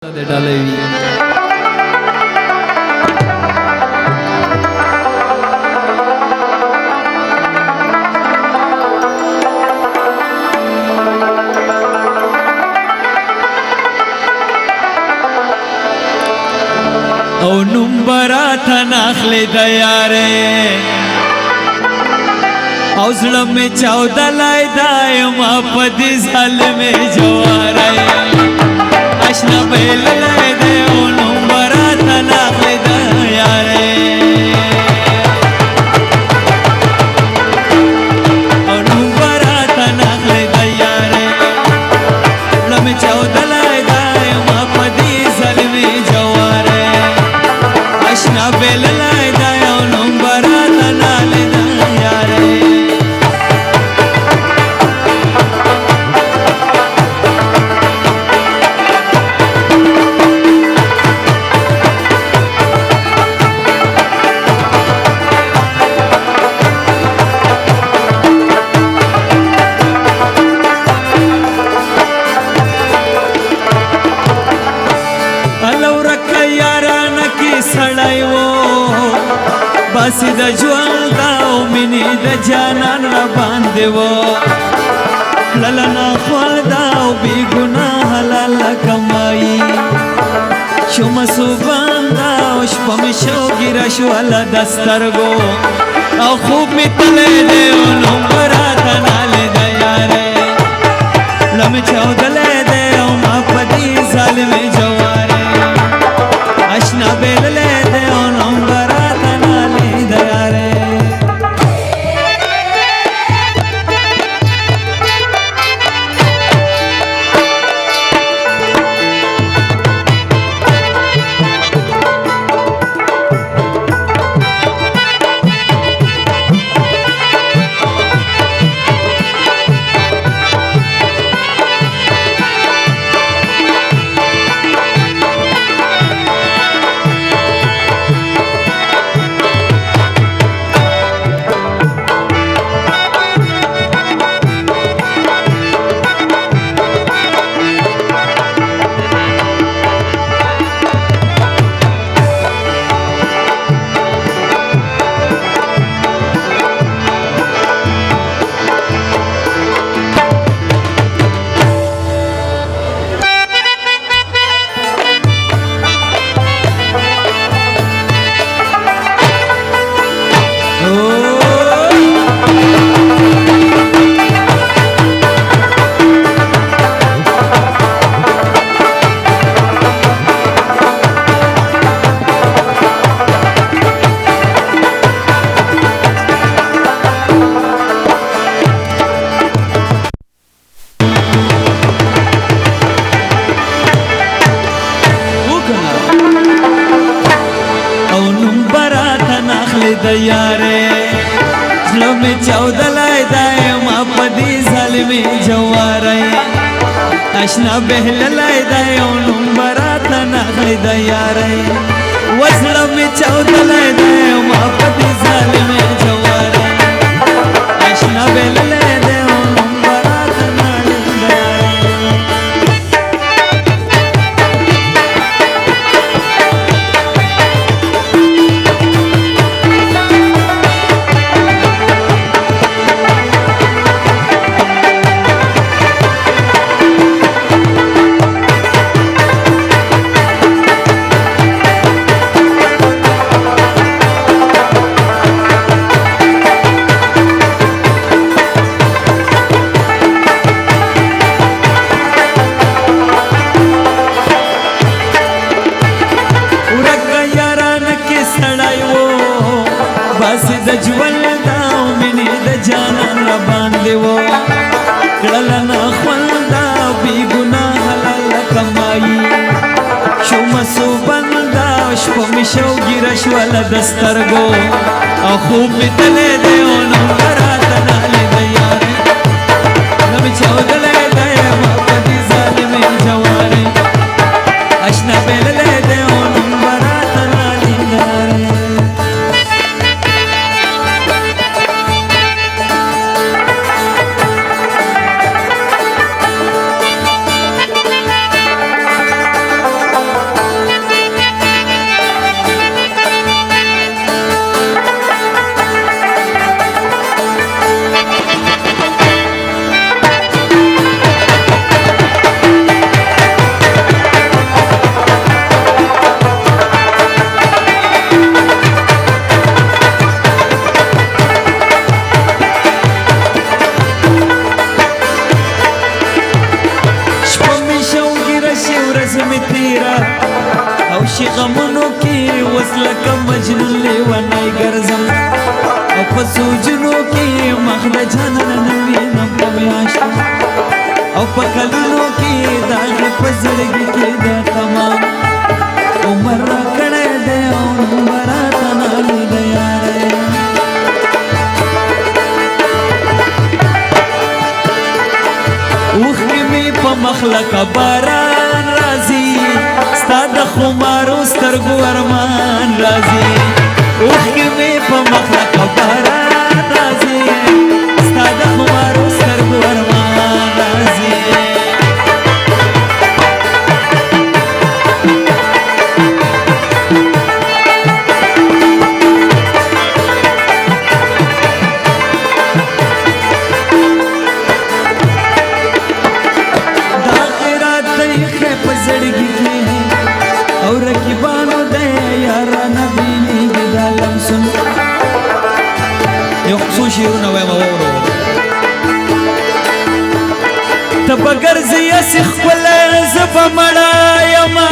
de डालेवी او नंबरा था नाखले दयारे او زړه می چاودلای دای ما پدې ځل می جواره اشنا بیللای دی او نمبره ته ناخلی د یارې او نمبره ته ناخلی د یارې زړه می چاودلای دای ما پدې ځل می جواره اشنا بیللای دای او نمبره ته ناخلی د یارې باسی د ژوند او مینې د جانان را باندې و للنا خپل دا او بی ګناه حلال کمایي شوم صبح دا او شپه مې شوګیره شوله د سترګو او خوب مې تللی دی او نمبره ته نالې د یارې زړه مې چاودلی دی او ما په دې ظالمې جوارې اشنا بیللی دی او نمبره د یارې زړه مې چاودلی دی ما په دې ظالمې جوارې اشنا بهللی دی او نمبره ته ناخلی د یارې و زړه مې چاودلی دی ما په دې ظالمې جوارې اشنا بهللی دی او نمبره ته ناخلی د یارې باسی د ژوند او مینې د جانان را باندې و کړله نه خوند او بې ګناه حلال کمایي شوم صبح دا شپه مې شوګیره شوله د سترګو او خوب مې تللی دی او نمبره ته نالې د یارې زړه مې چاودلی دی ما په دې ظالمې جوارې اشنا بیللی دی او نمبره ته نالې د یارې تیرا او شي غمونو کې وصله کم مجنون لیونی ګرځم او په سوجونو کې مخ د جانان نه وینم په میاشتو او په کلونو کې داغ په زړګي کې د تمام عمر راکړی دی او عمر راته نالي د یارۍ اوښکې مې په مخ لکه باران راځي ستا د خمارو سترګو ارمان راځي اوښکې مې په مخ لکه باران راځي ستا د خمارو سترګو ارمان راځي شیرونه وایم اورو ته به ګرځې هسې ښکلی زه به مړه یمه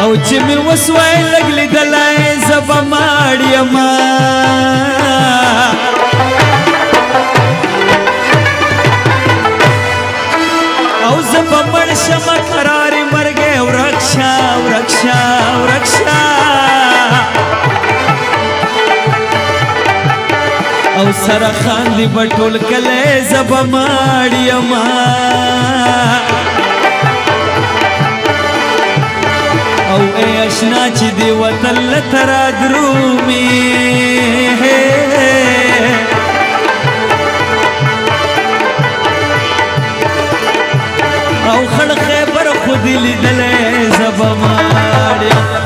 او چې مې وسوی لږ لیدلی زه به ماړ یمه او زه به مړ شمه قرارې مرګې ورک شه ورک شه ورک شه او سره خاندې به ټول کلی زه به ماړ یمه او ای اشنا چې دې وطن له ته را درومي او خړ خیبر خود لیدلې زه به ماړ یم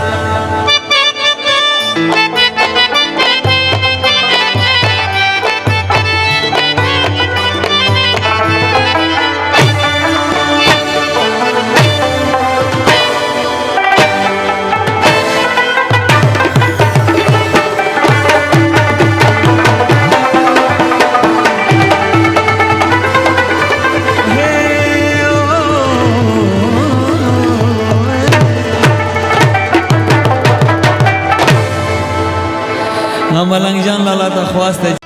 ملنګ جان لالا ته خواسته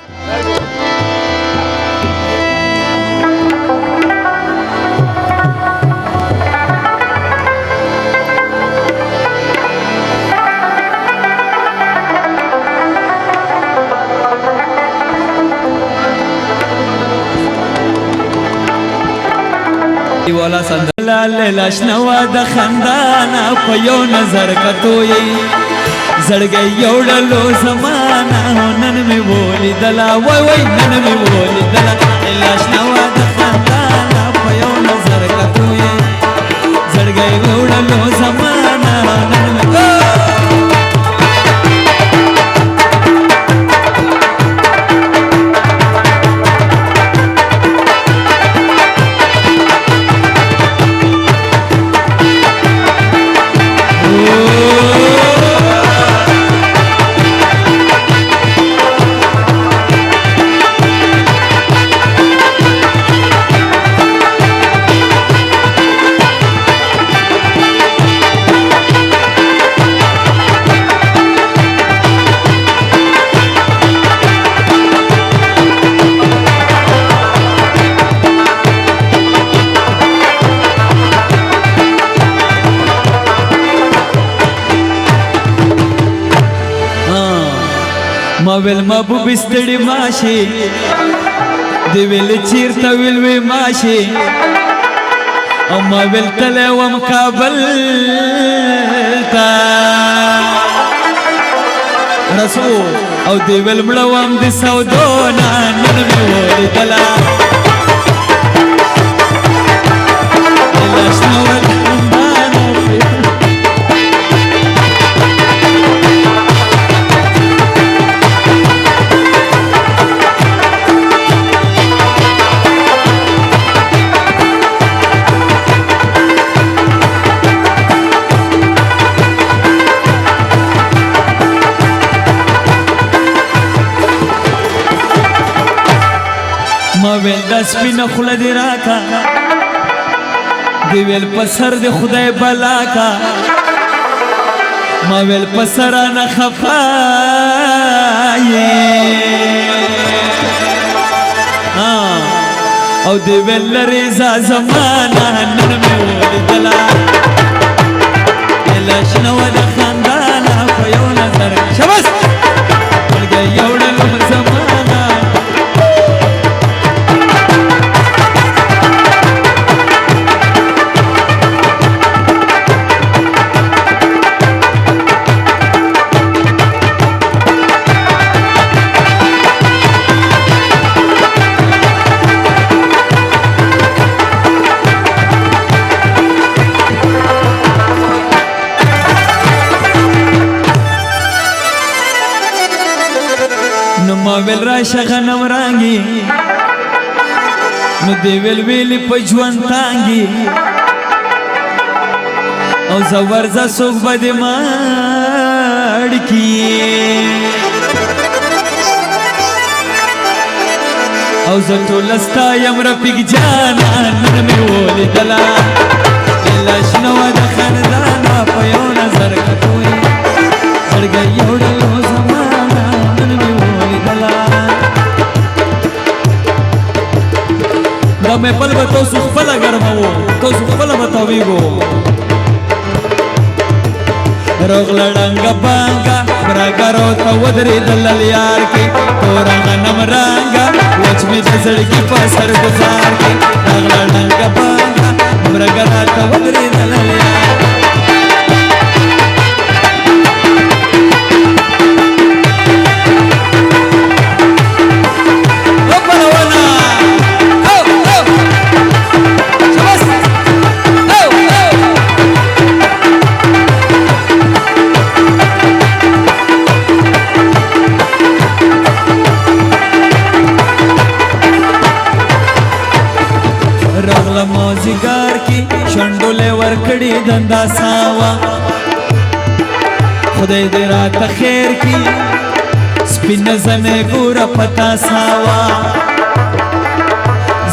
والا سندلال لاشنوا د خندانا په یو نظر کتوي زړګي یوړلو زمانہ نن می بولی دلا وای وای نن می بولی دلا لاشنوا د خندانا په یو نظر کتوي زړګي یوړلو زمانہ نن می ما ویل محبوب ستړي ماشي دی ویل چیرته ویل وی ماشي او ما ویل تللی وم کابل ته رسو او دی ویل مړه وم د سودو نه نن مې ولیدله ما ویل د سپینه خوله دې راکا دی ویل په سر د خدای بلا کا ما ویل په سر نه خفا او دی ویل رضا زمانه نن مې ولیدله لاشنه و د خندانه په یو نظر شبس ملګری یوړل زمانه ما ویل راشه غنم رانګي نو دی ویل ویلی په ژوند تانګي او زه ورځه څوک به دې ماړ کي او زه ټوله ستا یم رفیق جانا نن مې ولیدله ایله شنه وه د خندانه په یو نظر کتوی زړګی یوړلو زمانه نن مې دا مې بل به تاسو خپله ګرموو تاسو خپله به تاویږو روغله ړنګه بانګه برګرو ته ودرېدله یار کې توره غنم رنګه وچ مې د زړګي په سر ګزار کې روغله ړنګه بانګه برګرو ته ودرېدله یار موزیګار کی شندولې ورکړي دندا ساوا خدای دې راته خیر کی سپین زنه ګور پتا ساوا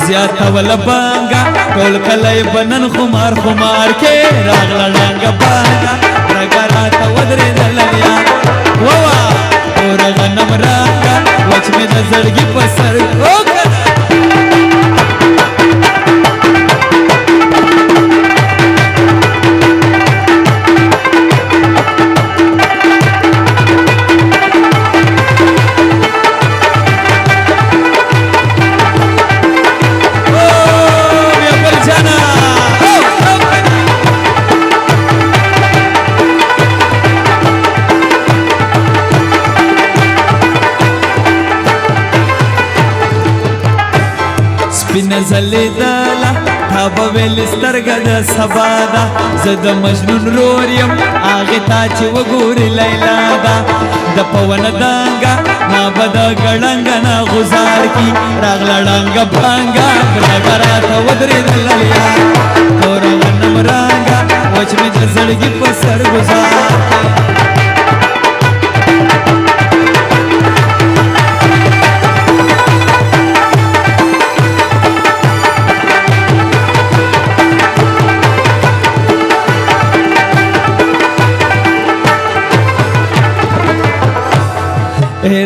زیاته ول بانګا ټول کله بنن خمار خمار کې راغلا ډنګ بانګا رګراته ودرې دلیا وا اور غنم راګا وچ مې د زړګي په سر سپین زلیداله تا به ویل سترګه د سبا ده زه د مجنون رور یم هغې ته چې وګورې لیلا ده د پونه دانګه ما به د ګړنګه نه غزار کي راغله ړنګه بانګه برګه راته ودرېدله یار توره غنم رنګه وچ مې د زړګي په سر ګزار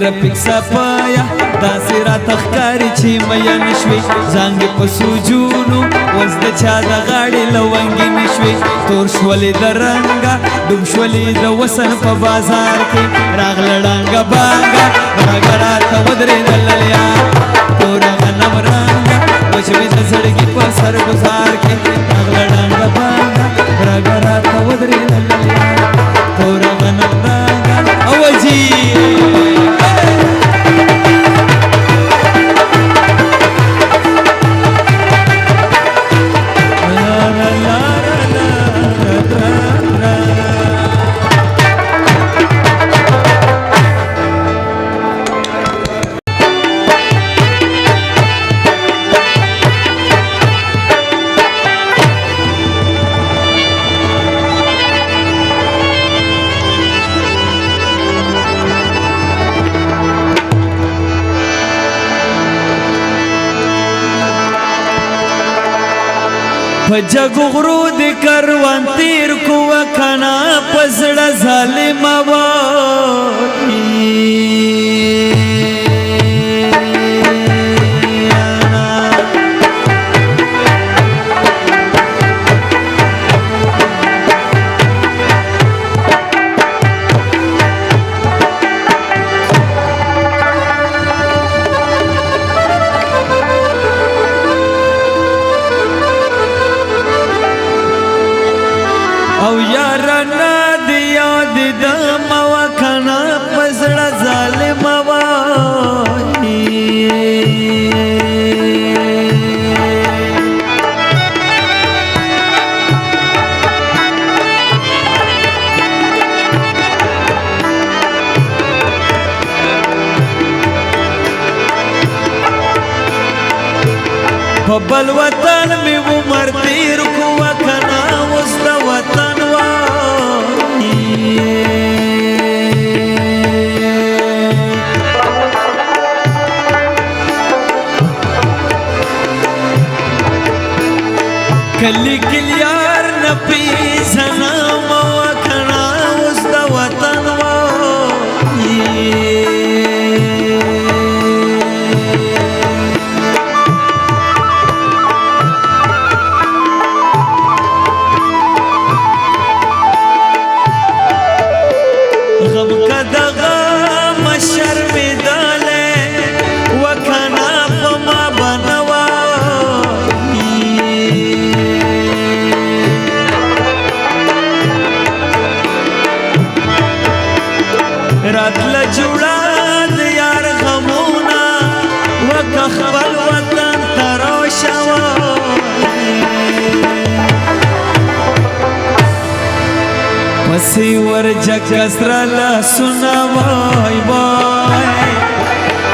رفیق صفایا داسې راته ښکاري چې میین شوې زانګې په سوجونو اوس د چا د غاړې لونګې نه شوې تور شولې د رنګه ډوب شولې د وسن په بازار کې راغله ړنګه بانګه برګه راته ودرېدله یار توره غنم رنګه وچ مې د زړګي په سر ګزار کې راغله ړنګه بانګه برګه راته ودرېدله یار توره غنم رنګه اوجي په جګو غرو د کروان تیر کو وکنا پسړه ظالم وای او یارنا دی یاد د موکنا پسړه ظالم وای په بل وطن می عمر تیر کو وکنا اوس د وطن کلی کلیار نپی زنام وکنا اوس د وطن وای غم کدغه مشرمداله وکنا پما بنوا راتل جوړا د یار غمونا وکخبل وطن تروشوا پسی ورجک کسرلا سنا وای وای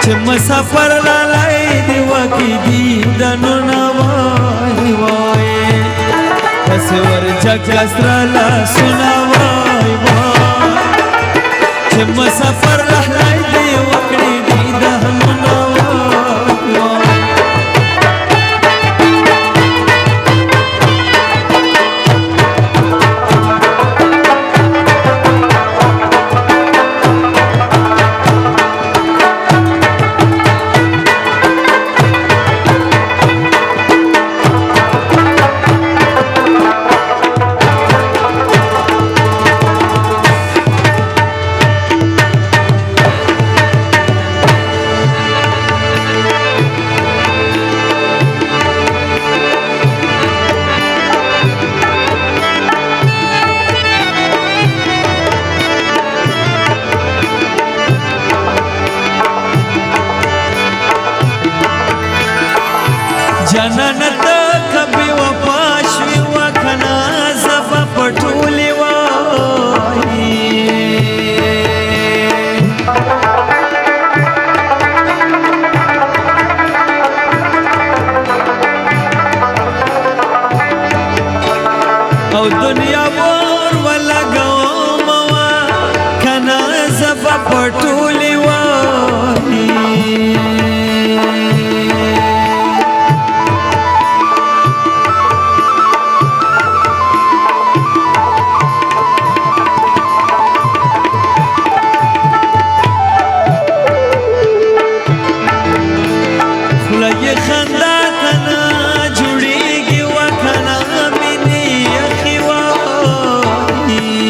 چې مسافر لای دی وکی دی دنو نا وای وای پسی ورجک کسرلا سنا وای وای چې مسافر لای دی وکی دی دنو نا وای وای جنان ته کبي وفاشوي وکنا زفا پټولي وای او دنیا ور ولا ګوموا کنا زفا پټولي وای خلای خندا تنا جوړیږي وکنا مینه اخی وای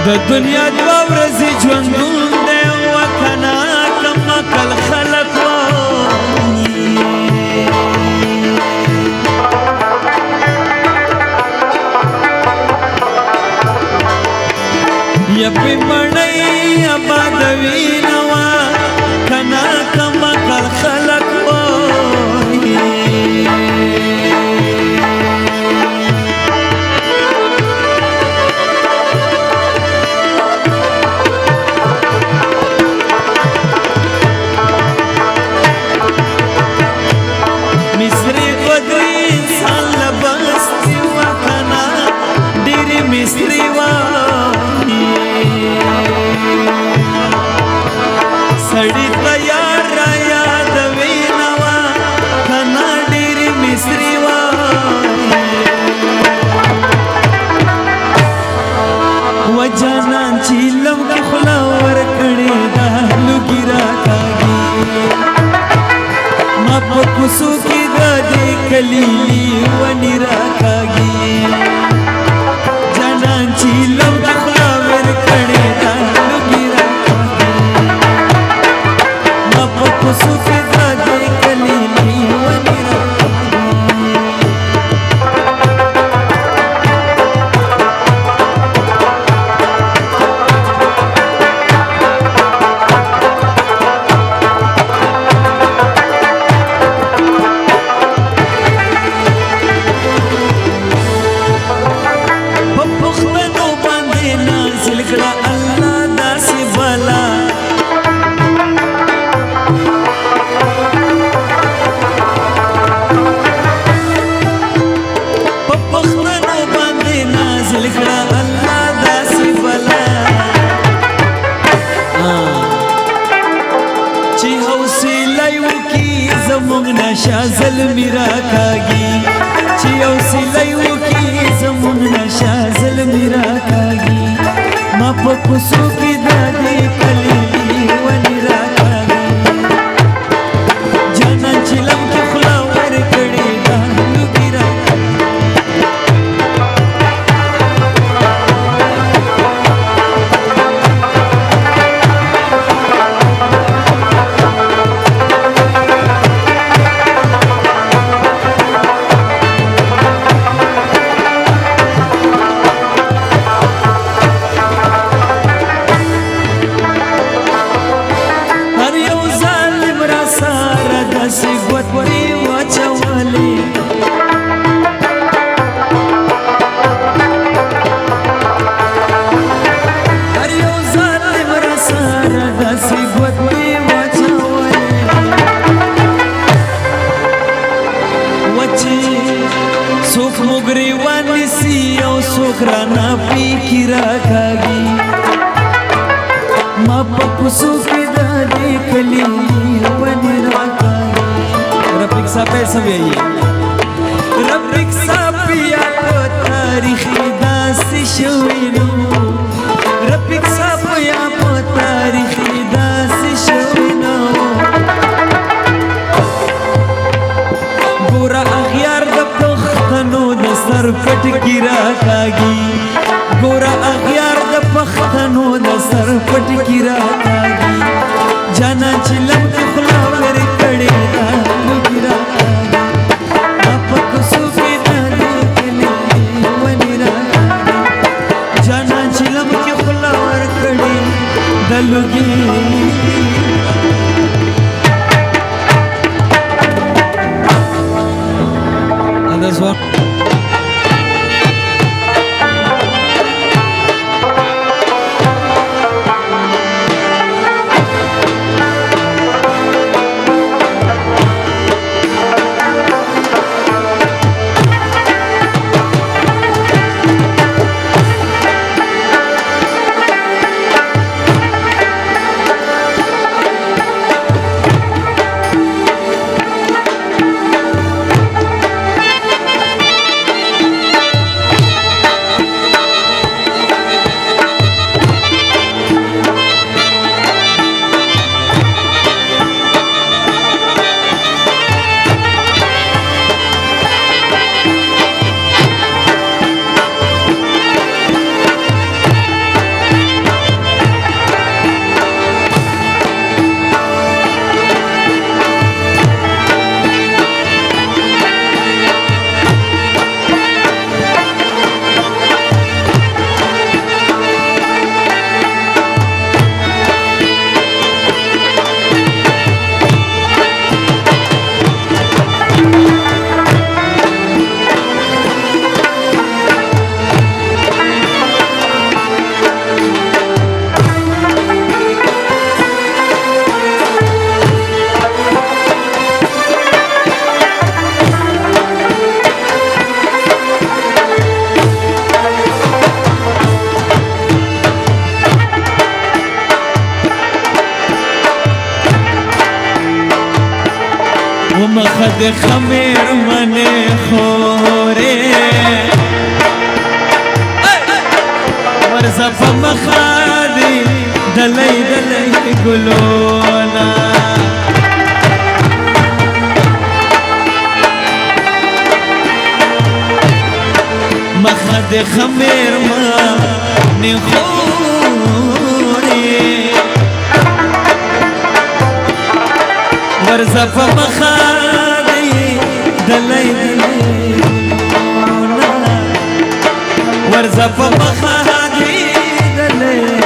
د دنیا دوه ورځې ژوندون دی وکنه کم عقل خلق وایي یا پې مړی آبادوي نه وه کنه کم عقل خلق وایي सड़ी तैयार याद वीनवा खाना डेरी मिस्री वजाना चीलम के खुलावर कड़े दालू गिरा कागी माप कुसु की दादी कलीली वनिरा कागी जाना चीलम के खुलावर कड़े दालू गिरा कुसु के दादे कलीली वनिरा पपुख्तनो बांधे नाज़िल कड़ा अल्लाह दासी बाला शाजल मिरा कागी चियो सिलायु की जमुन शाजल मिरा कागी माप कुसु की दादी कलीली वनिरा कागी जाना चिलम के खुलावर कड़े दालू गिरा सुख मुगरी वानिसी औ सुखराना पी किरा खागी माप कुसु की दादी कलीली वनिरा खागी रफिक साहब ऐसा भी आइए रफिक साहब पिया को तारीखी दासी शोइनो रफिक साहब पिया को तारीखी दासी शोइनो गोरा अखियार पख्तनो द सर पट गिरा कागी गोरा अखियार द पख्तनो द सर पट गिरा कागी जाना चिलम के खुलावर कड़े दालू गिरा कागी आप कुसु के दादे कलीली वनिरा कागी जाना चिलम के खुलावर कड़े दालू गिरा That's one. مخد خمیر من خوره ورزا پا مخادی دلی دلی گلونا مخد خمیر من خوره ورزا پا مخادی دلی دلی گلونا ورزا پا مخادی دلی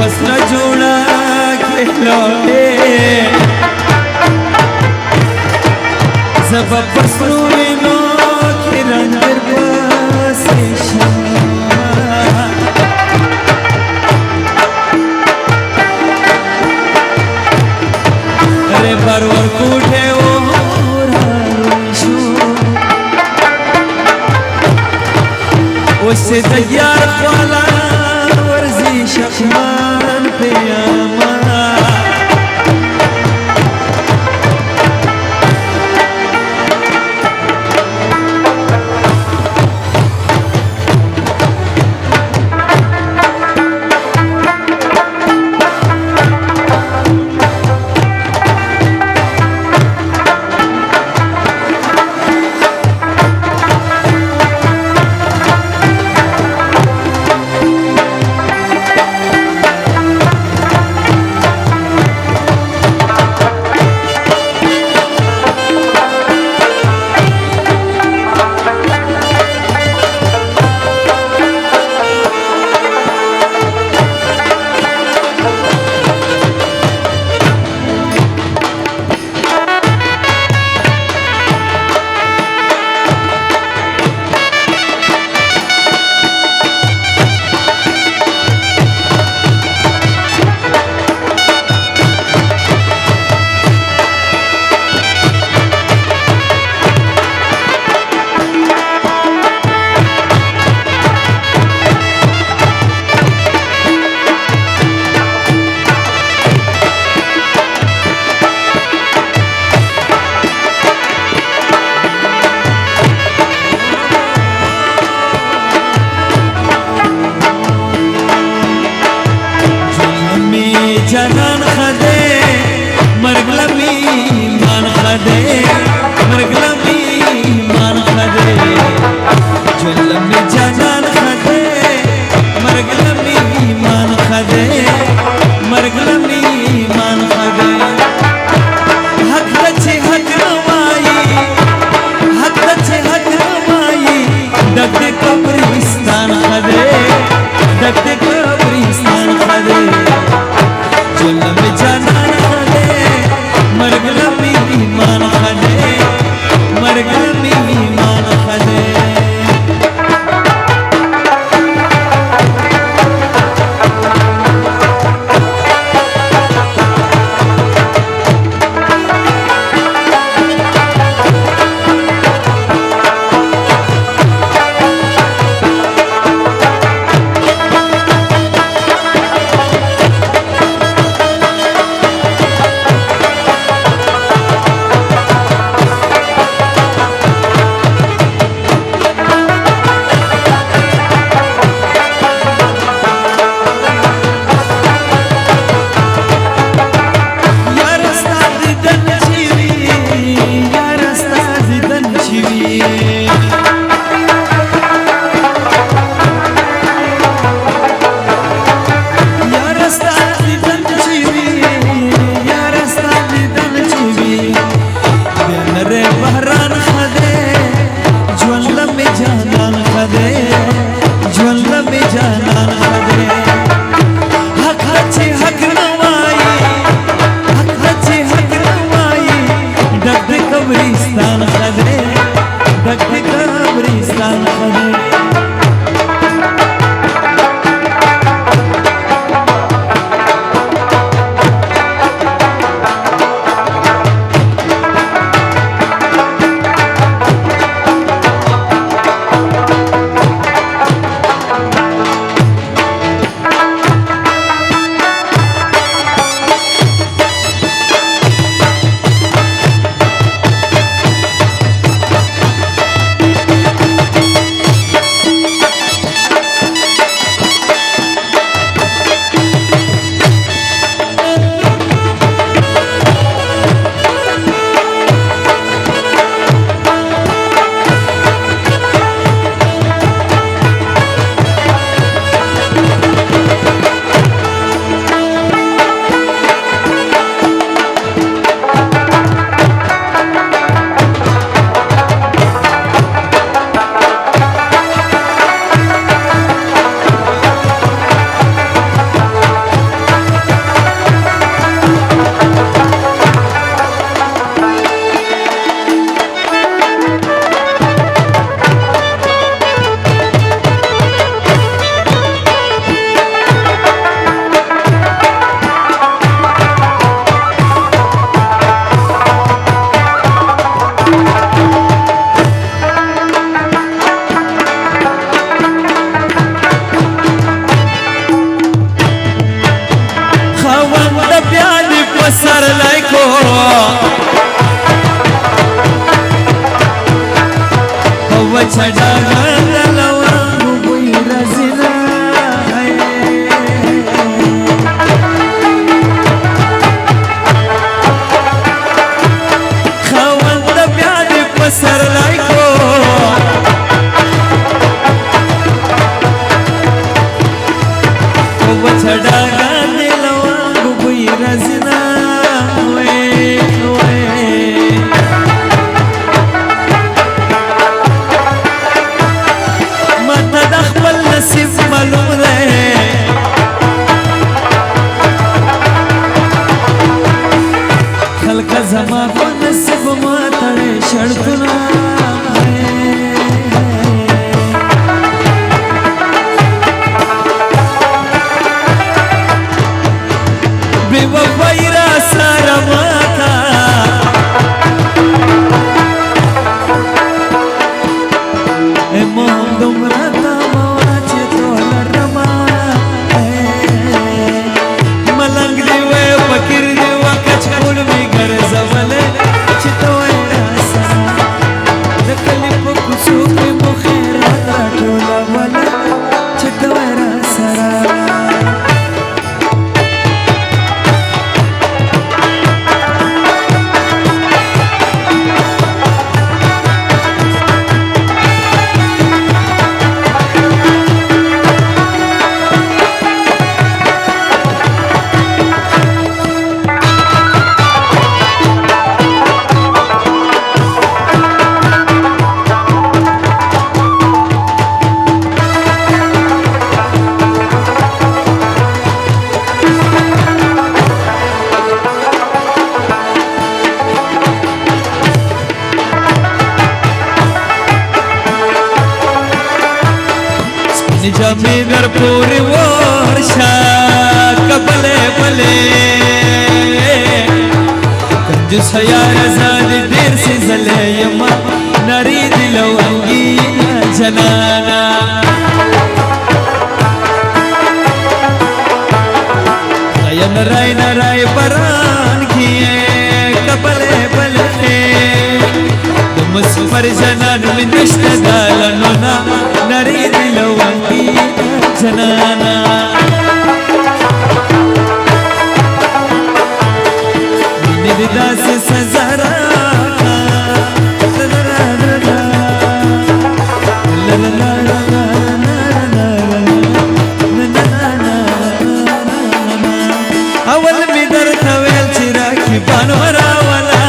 फसला जोड़ा खिलौने जब पसरूने नो किरंदर बसे अरे बरवर कूठे वो उससे तैयार वाला शख्मान पे आमा जनन खदे मरगलमी मान खदे मरगलमी मान खदे जुलमी जनन खदे मरगलमी मान खदे मरगलमी मान खदे हक दचे हक रवाई दगदे कब्रिस्तान खदे दगदे कब्रिस्तान खदे जुल्म जानन खदे मरगलमी मान खदे کو وچا ډاګه دلوانګو بوی رزینا خاوند بیا دې پسر لایکو وچا ډاګه دلوانګو بوی رزینا نصیب معلوم ده خلق زما په نصیب ما تړې شرطونه بے وفای را سره ماتا امام دومره जमी दर पूरी वर्षा कबले बले कंजूस यार ज़ादी देर से जले यमा नरी दिलवंगी जनाना नराय बरान किए कबले बले मुस्पर जनान में निश्त दालनोना नरी दिलवंगी जनाना निविदा से सजरा अवल में दर थवेल चिरा की बनवरा वाला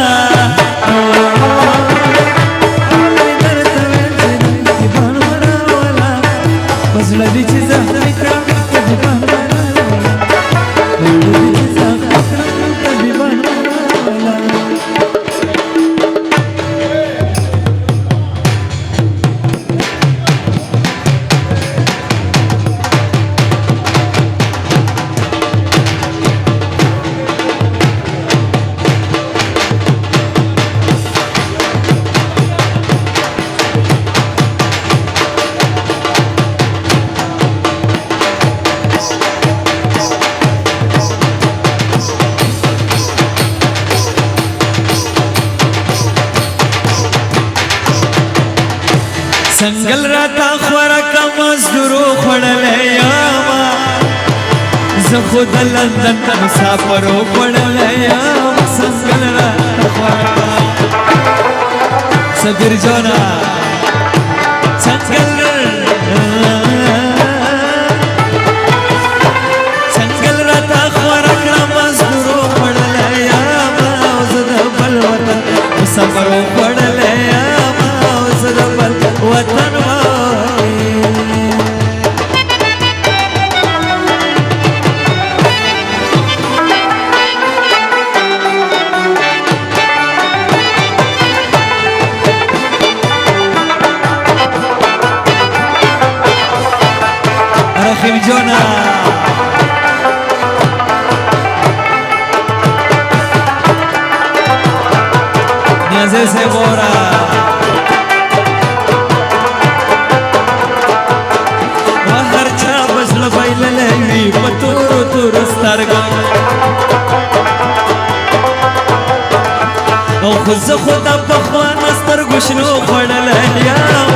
संगल राता ख्वरा का मजदूरो खड़ले यामा जखुद लंदन मुसाफरो पड़ले यामा संगल राता ख्वरा सबीर जोना संगल राता ख्वरा का मजदूरो पड़ले यामा जद बलवता मुसाफरो पड़ले यामा जद बल वतन रखीम जोना न्याज़े से बोरा او خو زه خو د پخوانه سترګو شنو خوړلی یم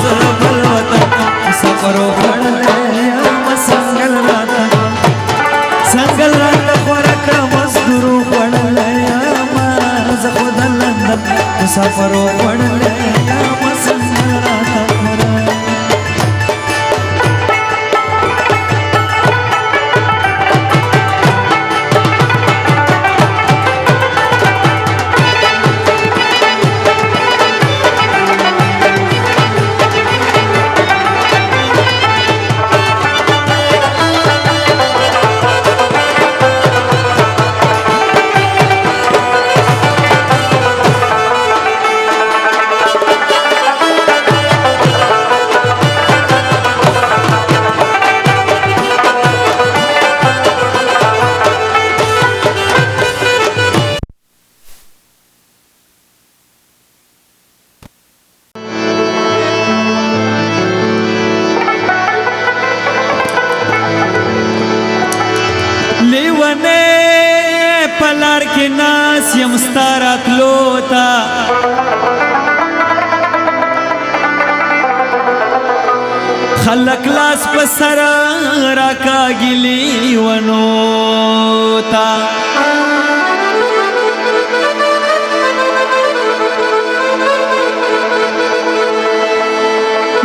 زه د بل وطن مسافر وخوړلی یم څنګل راته خوراکه مزدور وخوړلی یم زه خو د لندن مسافر وخوړلی یم څنګل راته پلار کې ناس یم ستا راتلو ته خلک لاس په سر راکاږي لیونو ته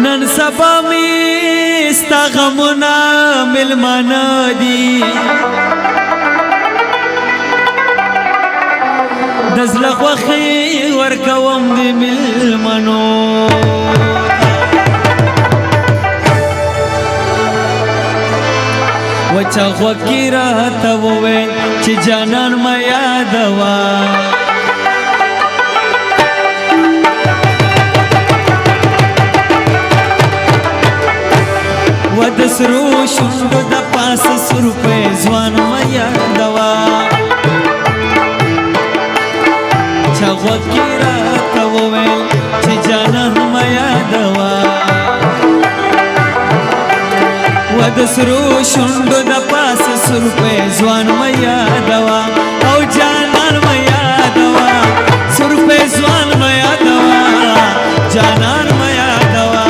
نن سبا مې ستا غمونه مېلمانه دي د زړه خوښي ورکوم د مېلمنو وچه غوږ راته وویل چې جانان مه یادوه و د سرو شونډو د پاسه سروپی ځوان مه یادوه غوږ راته وویل چې جانان مه یادوه و د سرو شونډو د پاسه سروپی ځوان مه یادوه او جانان مه یادوه سروپی ځوان مه یادوه جانان مه یادوه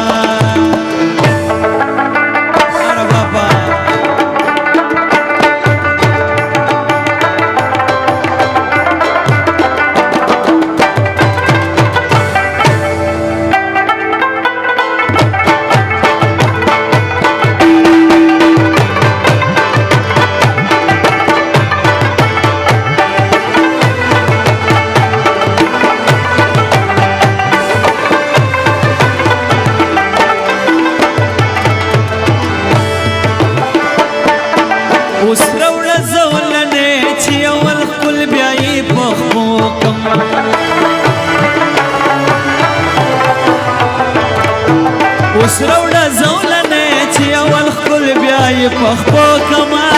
اره بابا اوس راوړه زولنې چې اول ښکل بیا یې په خپو کم اوس راوړه زولنې چې اول ښکل بیا یې په خپو کما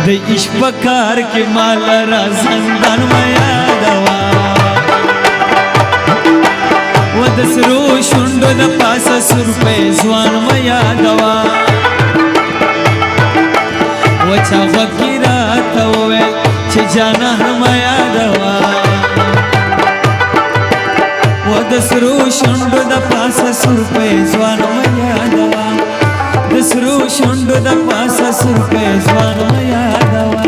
د عشق په کار کې مال را زندان مه یادوه و د سرو شونډو د پاسه سروپی ځوان مه یادوه وچه غوږ راته وویل چې جانان مه یادوه و د سرو شونډو د پاسه سروپی ځوان مه یادوه د سرو شونډو د پاسه سروپی ځوان مه یادوه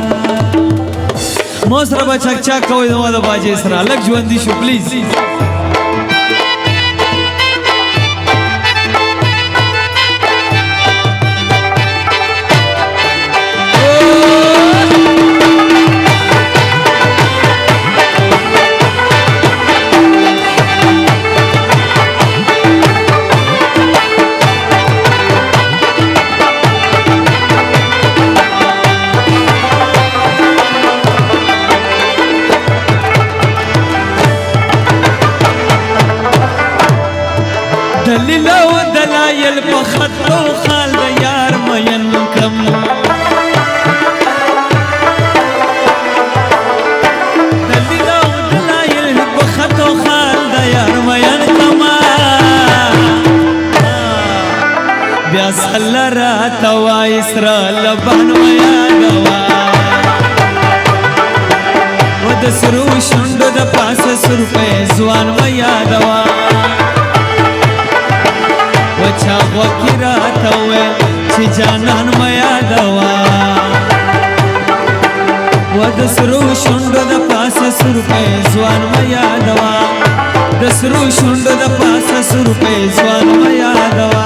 مو سره به چکچاک کوئ زما د باجې سره لږ ژوندي شو پلیز دلیل او دلایل په خط او خال د یار مین کړم دلیل او دلایل په خط او خال د یار مین کړم بیا سل راته وای سره لبان میا دوا د سرو شونډو د پاسه سرپه ځوان ما یادوا وچا غوکی راته ویل چې جانان ما یادوا و د سرو شونډو د پاسه سرپه ځوان ما یادوا د سرو شونډو د پاسه سرپه ځوان ما یادوا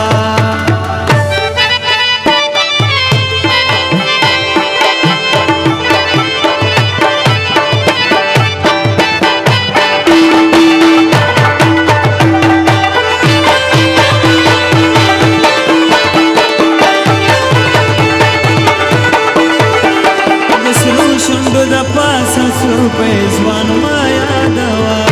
د سرو شونډو د پاسه سرپه ځوان ما یادوا